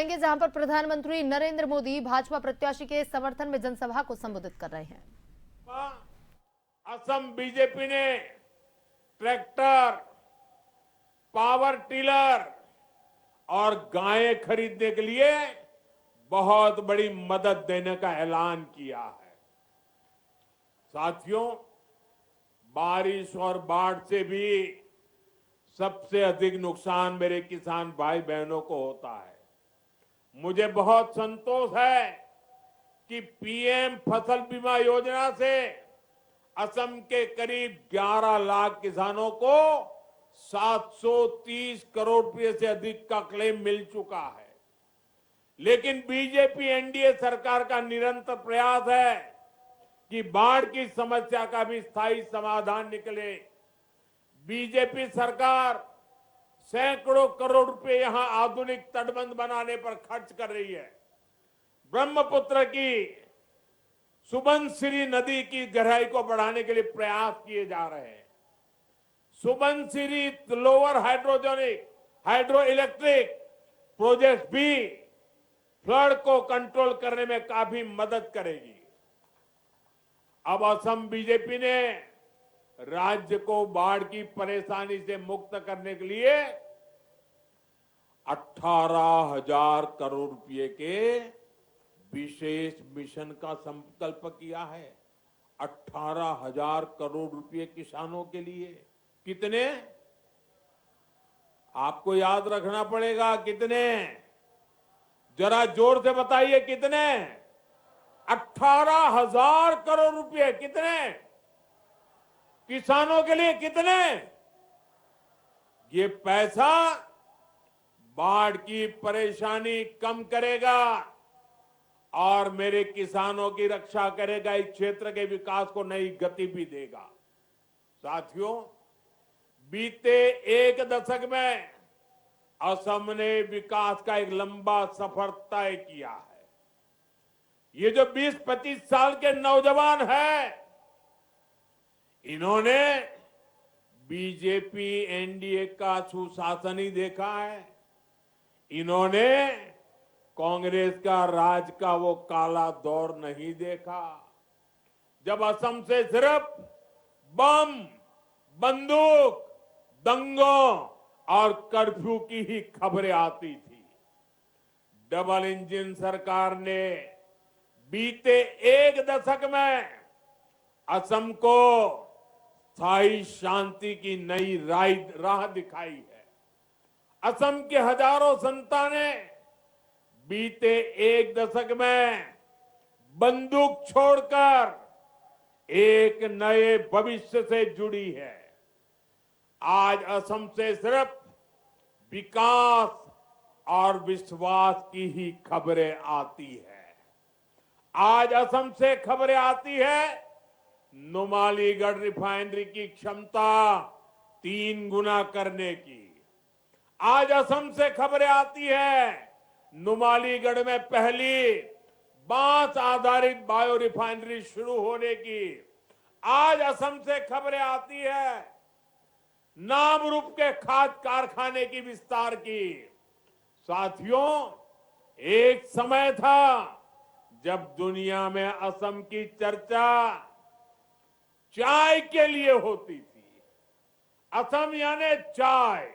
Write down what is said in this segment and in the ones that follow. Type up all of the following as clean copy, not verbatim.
जहां पर प्रधानमंत्री नरेंद्र मोदी भाजपा प्रत्याशी के समर्थन में जनसभा को संबोधित कर रहे हैं। असम बीजेपी ने ट्रैक्टर, पावर टिलर और गायें खरीदने के लिए बहुत बड़ी मदद देने का ऐलान किया है। साथियों, बारिश और बाढ़ से भी सबसे अधिक नुकसान मेरे किसान भाई बहनों को होता है। मुझे बहुत संतोष है कि पीएम फसल बीमा योजना से असम के करीब 11 लाख किसानों को 730 करोड़ रुपए से अधिक का क्लेम मिल चुका है। लेकिन बीजेपी एनडीए सरकार का निरंतर प्रयास है कि बाढ़ की समस्या का भी स्थायी समाधान निकले। बीजेपी सरकार सैकड़ों करोड़ रुपए यहां आधुनिक तटबंध बनाने पर खर्च कर रही है। ब्रह्मपुत्र की सुबनसिरी नदी की गहराई को बढ़ाने के लिए प्रयास किए जा रहे हैं। Subansiri lower hydro electric project भी फ्लड को कंट्रोल करने में काफी मदद करेगी। अब असम बीजेपी ने राज्य को बाढ़ की परेशानी से मुक्त करने के लिए 18,000 करोड़ रुपए के विशेष मिशन का संकल्प किया है। 18,000 करोड़ रुपए किसानों के लिए। कितने? आपको याद रखना पड़ेगा। कितने? जरा जोर से बताइए कितने? 18,000 करोड़ रुपए। कितने? किसानों के लिए कितने? ये पैसा बाढ़ की परेशानी कम करेगा और मेरे किसानों की रक्षा करेगा। इस क्षेत्र के विकास को नई गति भी देगा। साथियों, बीते एक दशक में असम ने विकास का एक लंबा सफर तय किया है। ये जो 20-25 साल के नौजवान हैं, इन्होंने बीजेपी एनडीए का सुशासन ही देखा है। इन्होंने कांग्रेस का राज का वो काला दौर नहीं देखा, जब असम से सिर्फ बम, बंदूक, दंगों और कर्फ्यू की ही खबरें आती थी। डबल इंजन सरकार ने बीते एक दशक में असम को स्थायी शांति की नई राह दिखाई है। असम के हजारों संतानें बीते एक दशक में बंदूक छोड़कर एक नए भविष्य से जुड़ी है। आज असम से सिर्फ विकास और विश्वास की ही खबरें आती है। आज असम से खबरें आती है नुमालीगढ़ रिफाइनरी की क्षमता 3 गुना करने की। आज असम से खबरें आती है नुमालीगढ़ में पहली बांस आधारित बायो रिफाइनरी शुरू होने की। आज असम से खबरें आती है नामरूप के खाद कारखाने की विस्तार की। साथियों, एक समय था जब दुनिया में असम की चर्चा चाय के लिए होती थी। असम यानी चाय।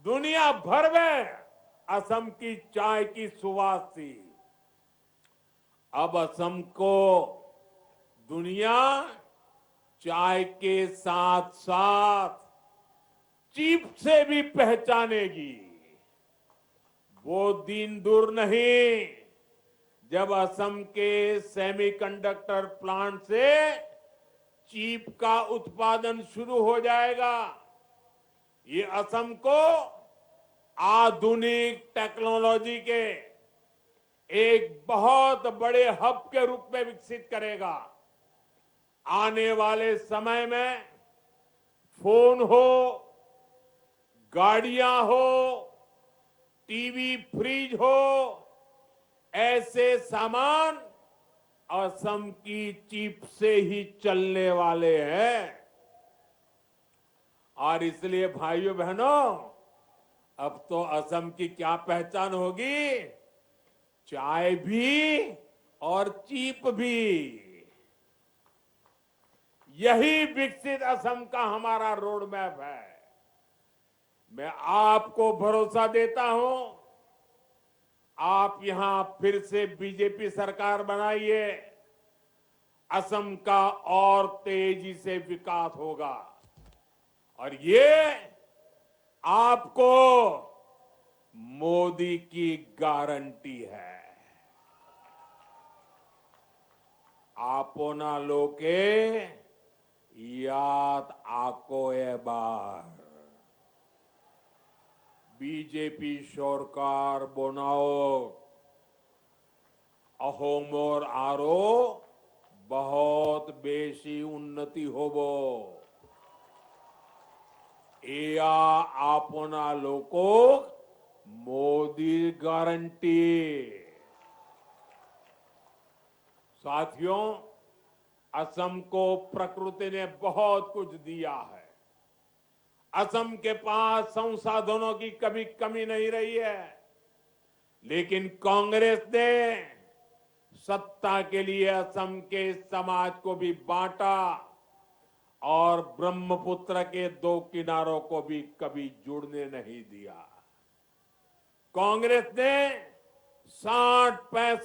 दुनिया भर में असम की चाय की सुवास थी। अब असम को दुनिया चाय के साथ साथ चीप से भी पहचानेगी। वो दिन दूर नहीं जब असम के सेमीकंडक्टर प्लांट से चिप का उत्पादन शुरू हो जाएगा। ये असम को आधुनिक टेक्नोलॉजी के एक बहुत बड़े हब के रूप में विकसित करेगा। आने वाले समय में फोन हो, गाड़ियां हो, टीवी, फ्रिज हो, ऐसे सामान असम की चिप से ही चलने वाले हैं। और इसलिए भाइयों बहनों, अब तो असम की क्या पहचान होगी? चाय भी और चीप भी। यही विकसित असम का हमारा रोड मैप है। मैं आपको भरोसा देता हूं, आप यहां फिर से बीजेपी सरकार बनाइए, असम का और तेजी से विकास होगा। और ये आपको मोदी की गारंटी है। आपना लोके याद आको ए बार बीजेपी सरकार बनाओ अहोमोर आरो बहुत बेसी उन्नति होबो। एया आपना लोको मोदी गारंटी। साथियों, असम को प्रकृति ने बहुत कुछ दिया है। असम के पास संसाधनों की कभी कमी नहीं रही है, लेकिन कांग्रेस ने सत्ता के लिए असम के समाज को भी बांटा और ब्रह्मपुत्र के 2 किनारों को भी कभी जुड़ने नहीं दिया। कांग्रेस ने 60-65